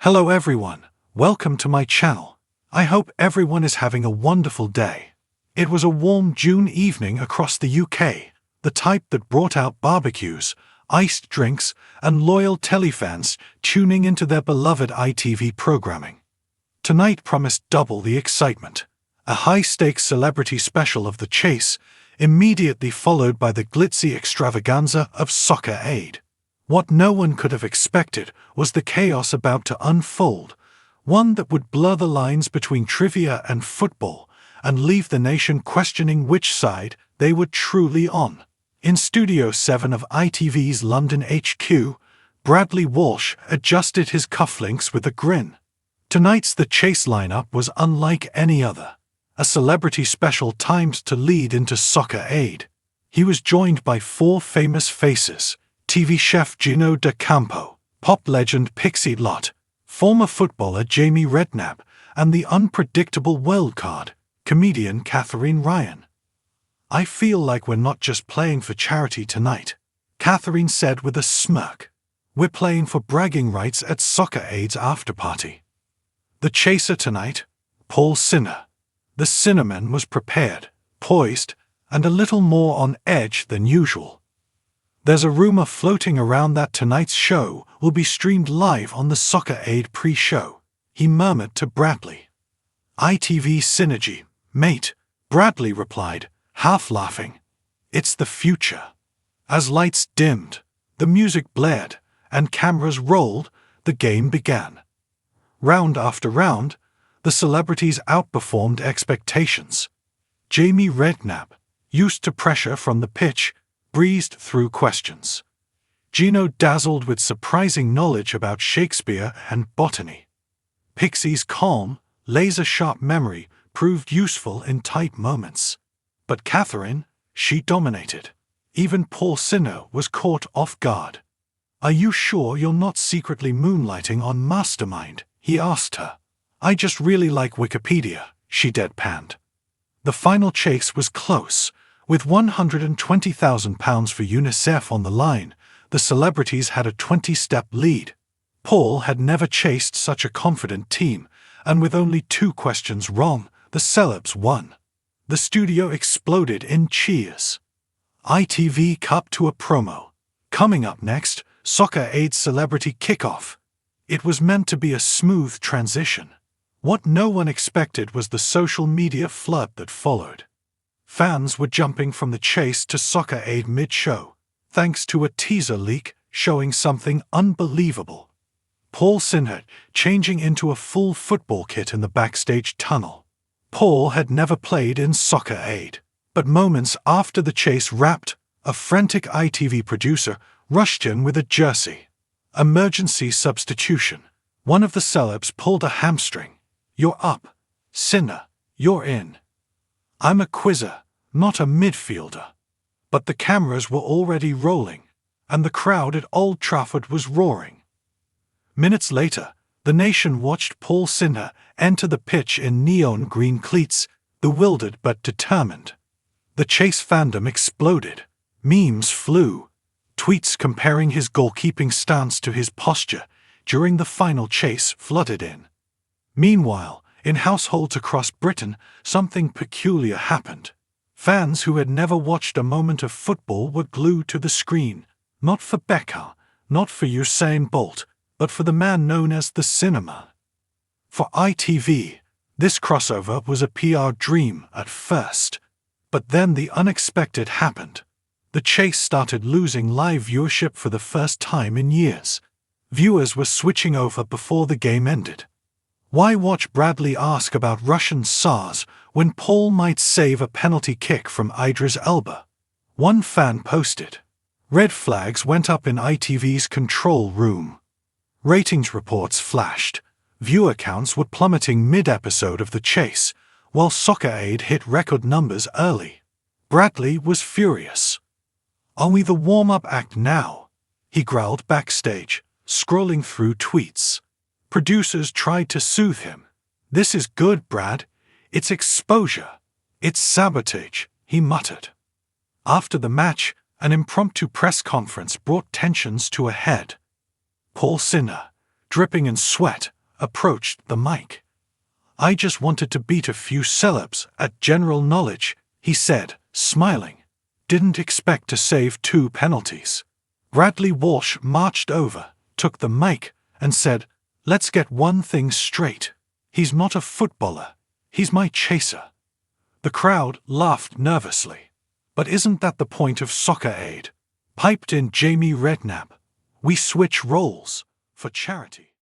Hello everyone, welcome to my channel. I hope everyone is having a wonderful day. It was a warm June evening across the UK, the type that brought out barbecues, iced drinks, and loyal telefans tuning into their beloved ITV programming. Tonight promised double the excitement. A high-stakes celebrity special of The Chase, immediately followed by the glitzy extravaganza of Soccer Aid. What no one could have expected was the chaos about to unfold, one that would blur the lines between trivia and football and leave the nation questioning which side they were truly on. In Studio 7 of ITV's London HQ, Bradley Walsh adjusted his cufflinks with a grin. Tonight's The Chase lineup was unlike any other, a celebrity special timed to lead into Soccer Aid. He was joined by four famous faces: TV chef Gino D'Acampo, pop legend Pixie Lott, former footballer Jamie Redknapp, and the unpredictable wildcard, comedian Catherine Ryan. "I feel like we're not just playing for charity tonight," Catherine said with a smirk. "We're playing for bragging rights at Soccer Aid's after-party." The chaser tonight, Paul Sinha. The Sinnerman was prepared, poised, and a little more on edge than usual. "There's a rumor floating around that tonight's show will be streamed live on the Soccer Aid pre-show," he murmured to Bradley. "ITV synergy, mate," Bradley replied, half laughing. "It's the future." As lights dimmed, the music blared, and cameras rolled, the game began. Round after round, the celebrities outperformed expectations. Jamie Redknapp, used to pressure from the pitch, breezed through questions. Gino dazzled with surprising knowledge about Shakespeare and botany. Pixie's calm, laser-sharp memory proved useful in tight moments. But Catherine, she dominated. Even Paul Sinha was caught off guard. "Are you sure you're not secretly moonlighting on Mastermind?" he asked her. "I just really like Wikipedia," she deadpanned. The final chase was close. With £120,000 for UNICEF on the line, the celebrities had a 20-step lead. Paul had never chased such a confident team, and with only 2 questions wrong, the celebs won. The studio exploded in cheers. ITV cut to a promo. Coming up next, Soccer Aid celebrity kickoff. It was meant to be a smooth transition. What no one expected was the social media flood that followed. Fans were jumping from The Chase to Soccer Aid mid-show, thanks to a teaser leak showing something unbelievable. Paul Sinha changing into a full football kit in the backstage tunnel. Paul had never played in Soccer Aid, but moments after The Chase wrapped, a frantic ITV producer rushed in with a jersey. Emergency substitution. One of the celebs pulled a hamstring. "You're up. Sinha, you're in." "I'm a quizzer, not a midfielder." But the cameras were already rolling, and the crowd at Old Trafford was roaring. Minutes later, the nation watched Paul Sinha enter the pitch in neon green cleats, bewildered but determined. The Chase fandom exploded. Memes flew. Tweets comparing his goalkeeping stance to his posture during the final chase flooded in. Meanwhile, in households across Britain, something peculiar happened. Fans who had never watched a moment of football were glued to the screen, not for Becca, not for Usain Bolt, but for the man known as the Sinnerman. For ITV, this crossover was a PR dream at first. But then the unexpected happened. The Chase started losing live viewership for the first time in years. Viewers were switching over before the game ended. Why watch Bradley ask about Russian SARS when Paul might save a penalty kick from Idris Elba? One fan posted. Red flags went up in ITV's control room. Ratings reports flashed. Viewer counts were plummeting mid-episode of The Chase, while Soccer Aid hit record numbers early. Bradley was furious. "Are we the warm-up act now?" he growled backstage, scrolling through tweets. Producers tried to soothe him. "This is good, Brad. It's exposure. It's sabotage," he muttered. After the match, an impromptu press conference brought tensions to a head. Paul Sinha, dripping in sweat, approached the mic. "I just wanted to beat a few celebs at general knowledge," he said, smiling. "Didn't expect to save 2 penalties." Bradley Walsh marched over, took the mic, and said, "Let's get one thing straight. He's not a footballer. He's my chaser." The crowd laughed nervously. "But isn't that the point of Soccer Aid?" piped in Jamie Redknapp. "We switch roles for charity."